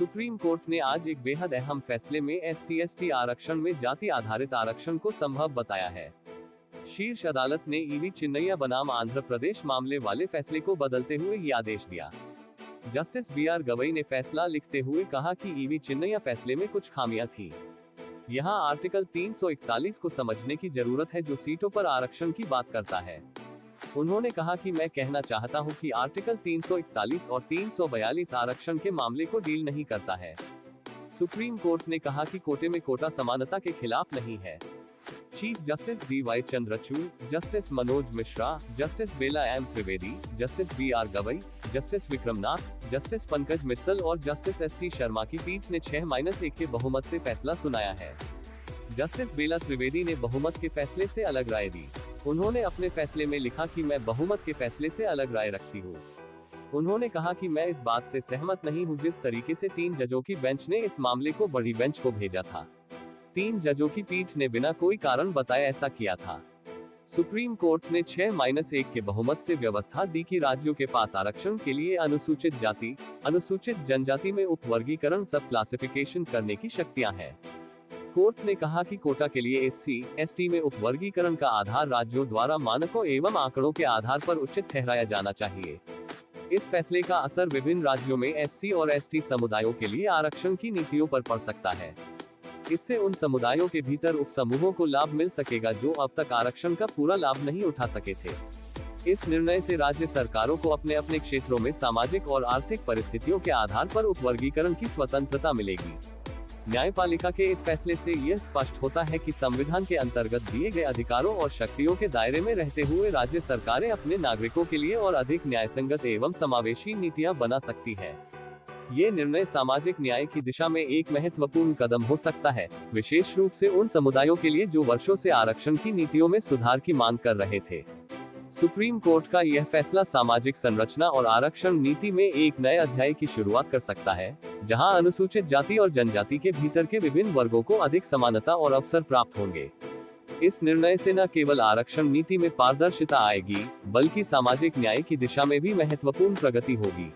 Supreme court ने आज एक बेहद अहम फैसले में SC/ST आरक्षण में जाति आधारित आरक्षण को संभव बताया है। शीर्ष अदालत ने ईवी चिन्नैया बनाम आंध्र प्रदेश मामले वाले फैसले को बदलते हुए ये आदेश दिया। जस्टिस BR गवई ने फैसला लिखते हुए कहा कि ईवी चिन्नैया फैसले में कुछ खामियां थी। यहाँ आर्टिकल 341 को समझने की जरूरत है जो सीटों पर आरक्षण की बात करता है। उन्होंने कहा कि मैं कहना चाहता हूं कि आर्टिकल 341 और 342 आरक्षण के मामले को डील नहीं करता है। सुप्रीम कोर्ट ने कहा कि कोटे में कोटा समानता के खिलाफ नहीं है। Chief justice DY Chandrachud, justice Manoj Mishra, justice Bela M Trivedi, justice BR Gavai, justice Vikram Nath, justice Pankaj Mittal और जस्टिस SC शर्मा की पीठ ने 6-1 के बहुमत से फैसला सुनाया है। जस्टिस बेला त्रिवेदी ने बहुमत के फैसले से अलग राय दी। उन्होंने अपने फैसले में लिखा कि मैं बहुमत के फैसले से अलग राय रखती हूँ। उन्होंने कहा कि मैं इस बात से सहमत नहीं हूँ जिस तरीके से 3 जजों की बेंच ने इस मामले को बड़ी बेंच को भेजा था। 3 जजों की पीठ ने बिना कोई कारण बताए ऐसा किया था। सुप्रीम कोर्ट ने 6-1 के बहुमत से व्यवस्था दी कि राज्यों के पास आरक्षण के लिए अनुसूचित जाति, अनुसूचित जनजाति में उपवर्गीकरण सब क्लासिफिकेशन करने की शक्तियां हैं। कोर्ट ने कहा कि कोटा के लिए SC/ST में उपवर्गीकरण का आधार राज्यों द्वारा मानकों एवं आंकड़ों के आधार पर उचित ठहराया जाना चाहिए। इस फैसले का असर विभिन्न राज्यों में SC और ST समुदायों के लिए आरक्षण की नीतियों पर पड़ सकता है। इससे उन समुदायों के भीतर उपसमूहों को लाभ मिल सकेगा जो अब तक आरक्षण का पूरा लाभ नहीं उठा सके थे। इस निर्णय से राज्य सरकारों को अपने अपने क्षेत्रों में सामाजिक और आर्थिक परिस्थितियों के आधार पर उपवर्गीकरण की स्वतंत्रता मिलेगी। न्यायपालिका के इस फैसले से यह स्पष्ट होता है कि संविधान के अंतर्गत दिए गए अधिकारों और शक्तियों के दायरे में रहते हुए राज्य सरकारें अपने नागरिकों के लिए और अधिक न्यायसंगत एवं समावेशी नीतियां बना सकती है। ये निर्णय सामाजिक न्याय की दिशा में एक महत्वपूर्ण कदम हो सकता है, विशेष रूप से उन समुदायों के लिए जो वर्षों से आरक्षण की नीतियों में सुधार की मांग कर रहे थे। सुप्रीम कोर्ट का यह फैसला सामाजिक संरचना और आरक्षण नीति में एक नए अध्याय की शुरुआत कर सकता है, जहां अनुसूचित जाति और जनजाति के भीतर के विभिन्न वर्गों को अधिक समानता और अवसर प्राप्त होंगे। इस निर्णय से न केवल आरक्षण नीति में पारदर्शिता आएगी, बल्कि सामाजिक न्याय की दिशा में भी महत्वपूर्ण प्रगति होगी।